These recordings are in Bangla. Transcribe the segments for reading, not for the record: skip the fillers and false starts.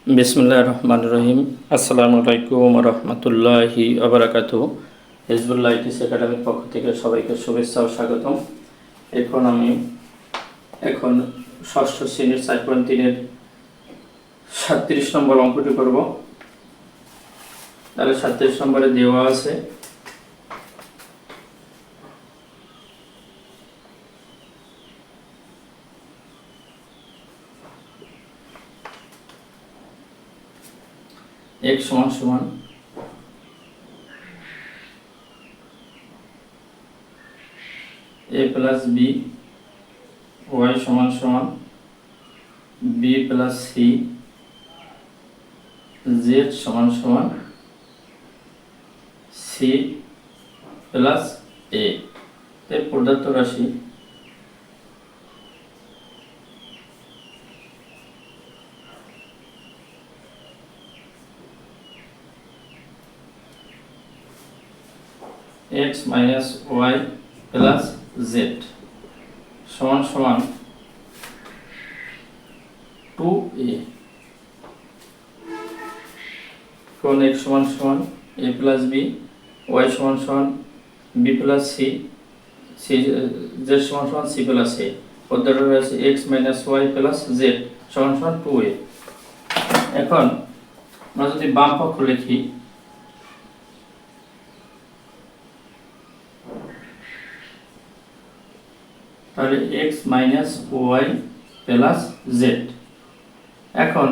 বিসমিল্লাহির রহমানির রহিম। আসসালামু আলাইকুম রহমতুল্লাহি আবরাকাতুহু। হিজবুল্লাহ ইটিস একাডেমির পক্ষ থেকে সবাইকে শুভেচ্ছা ও স্বাগতম। এখন ষষ্ঠ শ্রেণীর 4.3-এর 37 নম্বর অঙ্কটি করব। তাহলে 37 নম্বরে দেওয়া আছে x সমান সমান a প্লাস b, y সমান সমান b প্লাস c, z সমান সমান c প্লাস a। তাই প্রদত্ত রাশি x minus y plus z সমান সমান 2a। কোন x সমান সমান a প্লাস b, y সমান সমান b প্লাস c, z সমান সমান c প্লাস a। পদ্ধতি রয়েছে x minus y plus z সমান সমান 2a। এখন আমরা যদি বাম পক্ষ লিখি, তাহলে x minus y plus z। এখন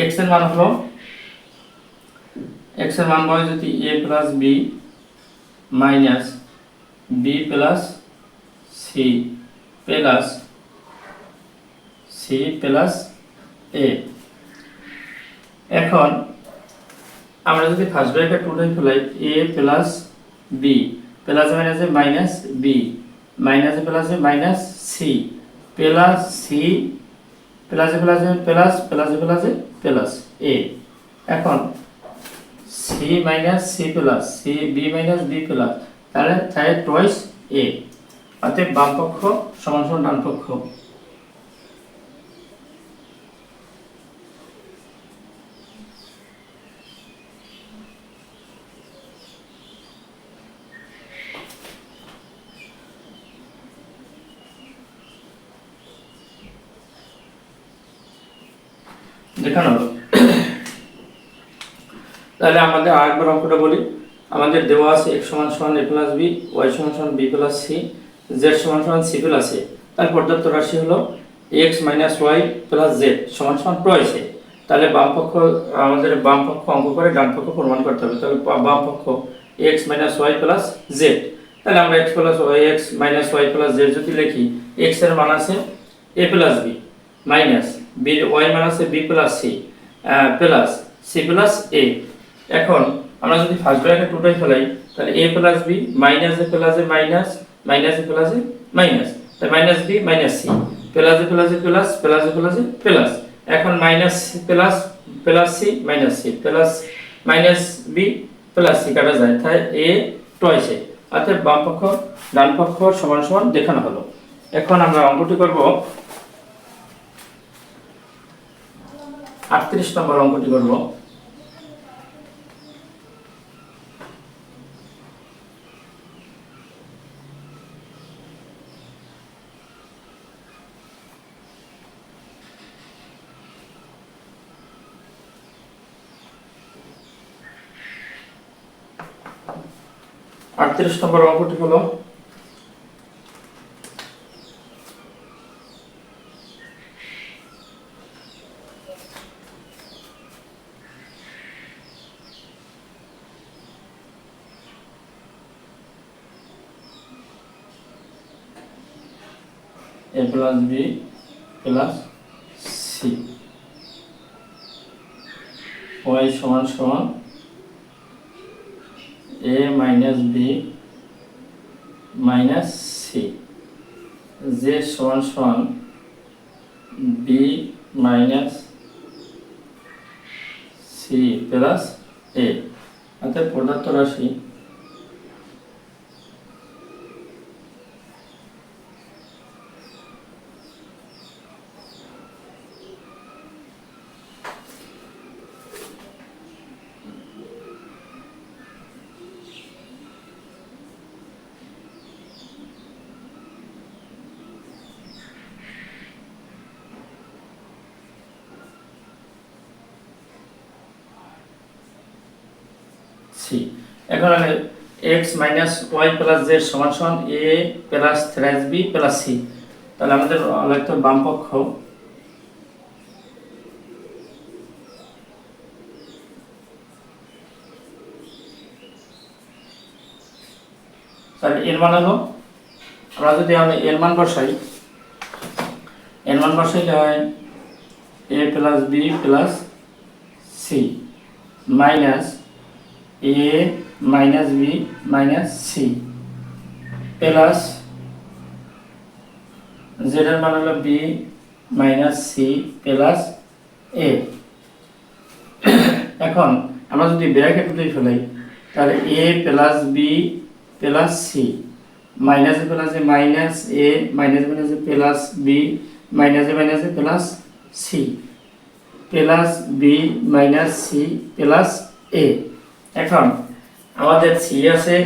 x এর মান হলো, x এর মান হয় যদি a plus b minus b plus c plus c plus a। এখন আমরা যদি ফার্স্ট ব্র্যাকেট উঠাই ফেলাই a প্লাস b প্লাস মাইনাসে মাইনাস b মাইনাসে প্লাসে মাইনাস c প্লাস c প্লাসে প্লাসে প্লাস প্লাসে প্লাসে প্লাস a। এখন c minus c plus c b minus b plus, তাহলে তাই টয়েস a। অতএব বাম পক্ষ সমান সমান ডান পক্ষ। দেখানো হলো। তাহলে আমাদের আরেকবার অঙ্কটা বলি। আমাদের দেওয়া আছে x সমান সমান a প্লাস b, y সমান সমান b প্লাস c, z সমান সমান c প্লাস a। তার প্রদত্ত রাশি হলো x minus y plus z সমান সমান 2a। তাহলে বাম পক্ষ, আমাদের বাম পক্ষ অঙ্ক করে ডান পক্ষ প্রমাণ করতে হবে। তাহলে বাম পক্ষ x minus y plus z। তাহলে আমরা x plus y, x minus y plus z যদি লিখি, x এর মান আছে a plus b minus b, y মান আছে b plus c plus c plus a। এখন আমরা যদি ফার্স্ট ব্র্যাকেট উঠাই ফেলাই, তাহলে a plus b minus a plus a minus minus a plus a minus, তাহলে minus b minus c plus a plus a plus plus a plus a plus. এখন minus plus plus c minus c plus minus b plus c কাটা যায়, তাই a টয়েস a। অর্থাৎ বাম পক্ষ ডান পক্ষ সমান সমান দেখানো হলো। এখন আমরা অঙ্কটি করব 38 নম্বর অঙ্কটি করব। আটত্রিশ নম্বর অঙ্কটি হলো a plus b plus c, y সমান সমান a minus b minus c, z সমান সমান b minus c plus a। অর্থাৎ প্রদত্ত রাশি সি। এখন x minus y plus z সমান সমান a plus thrice b plus c. তাহলে আমাদের লিখতে হবে বাম পক্ষ তাহলে এর মান হলো, আমরা যদি এর মান বসাই, এর মান বসাইলে হয় a plus b plus c minus a minus b minus c plus z এর মান হলো b minus c plus a. এখন আমরা যদি ব্র্যাকেট দিয়ে ফেলাই তাহলে a plus b plus c minus a plus a minus a minus minus a plus b minus a plus c plus b minus c plus a. এখন আমাদের সি আছে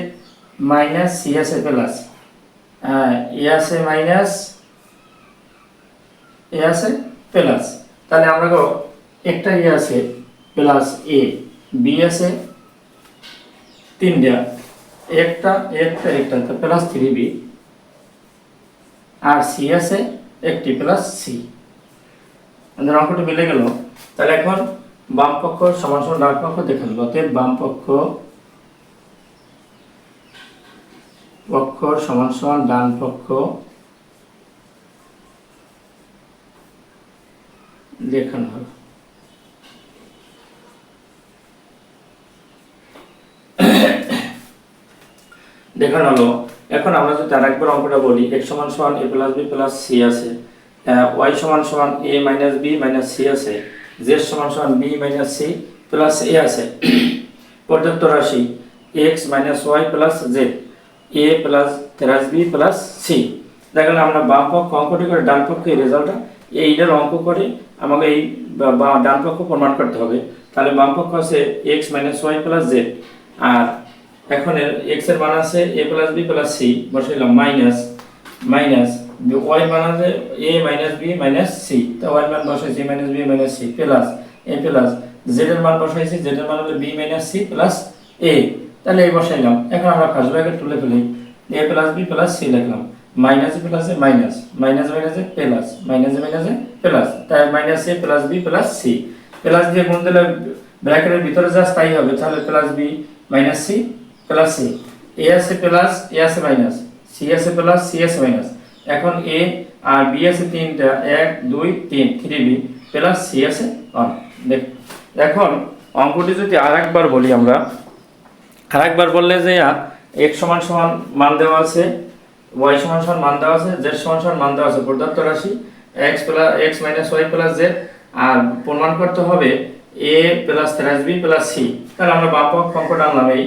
মাইনাস সি আছে প্লাস এ আছে মাইনাস এ আছে প্লাস, তাহলে আমরা একটা এ আছে প্লাস এ, বি আছে তিনটা, একটা একটা একটা তো প্লাস 3b, আর সি আছে একটি প্লাস সি। আমাদের অঙ্কটা মিলে গেল। তাহলে এখন বাম পক্ষ সমান সমান ডান পক্ষ দেখে নেব। অতএব বাম পক্ষ সমান সমান ডান পক্ষ দেখানো হলো। দেখানো হলো। এখন আমরা যদি আরেকবার অঙ্কটা বলি, x সমান সমান a plus b plus c আছে, y সমান সমান a minus b minus c আছে, z সমান সমান b minus c plus a আছে। প্রদত্ত রাশি x minus y plus z a plus thrice b plus c। দেখলে আমরা বাম পক্ষ অঙ্কটি করে ডান পক্ষে রেজাল্টটা এইটার অঙ্ক করে আমাকে এই ডান পক্ষ প্রমাণ করতে হবে। তাহলে বাম পক্ষ আছে x minus y plus z, আর এখন x এর মান আছে a plus b plus c, বসাইলাম মাইনাস মাইনাস y মান আছে a minus b minus c, তো y মান বসাইছি minus b minus c plus a plus z এর মান বসাইছি, z এর মান হলো b minus c plus a। তাহলে এই বসাইলাম। এখন আমরা ফার্স্ট ব্র্যাকেট তুলে ফেলি, a plus b plus c লিখলাম, minus plus minus minus minus plus minus minus plus, তাই minus a plus b plus c plus দিয়ে গুণ দিলে ব্র্যাকেটের ভিতরে যা স্থায়ী হবে, তাহলে plus b minus c plus c, a আছে প্লাস a আছে মাইনাস, c আছে প্লাস c আছে মাইনাস। এখন a আর b আছে তিনটা, 1 2 3 3b প্লাস c আছে 1। এখন অঙ্কটি যদি আরেকবার বলি, আমরা আরেকবার বললে যে x সমান সমান মান দেওয়া আছে, y সমান সমান মান দেওয়া আছে, z সমান সমান মান দেওয়া আছে, প্রদত্ত রাশি x minus y plus z, আর প্রমাণ করতে হবে a plus thrice b plus c। তাহলে আমরা বাম পক্ষ অঙ্কটা আনলাম, এই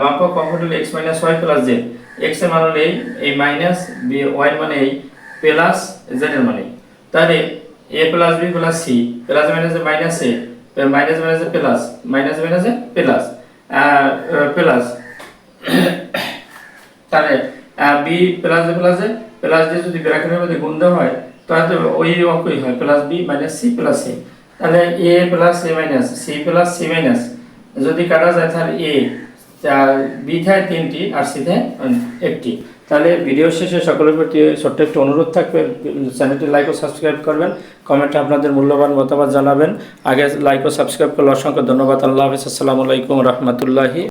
বাম পক্ষ অঙ্কটা হলো x minus y plus z, x এর মান হলো এই মাইনাস b, y মানে এই প্লাস z এর মানে, তাহলে a plus b plus c plus minus minus a minus minus plus minus minus plus plus, তাহলে b প্লাস প্লাস প্লাস দিয়ে যদি ব্র্যাকেটের মধ্যে গুণ দেওয়া হয় তাহলে ওই অঙ্কই হয় plus b minus c plus a। তাহলে a plus a minus c plus c minus যদি কাটা যায় তাহলে a, b থাকে 3টি আর c থাকে 1টি। তাহলে ভিডিও শেষে সকলের প্রতি ছোট্ট একটু অনুরোধ থাকবে, চ্যানেলটি লাইক ও সাবস্ক্রাইব করবেন, কমেন্টে আপনাদের মূল্যবান মতামত জানাবেন। আগে লাইক ও সাবস্ক্রাইব করলে অসংখ্য ধন্যবাদ। আল্লাহ হাফেজ, আসসালামু আলাইকুম রহমতুল্লাহি।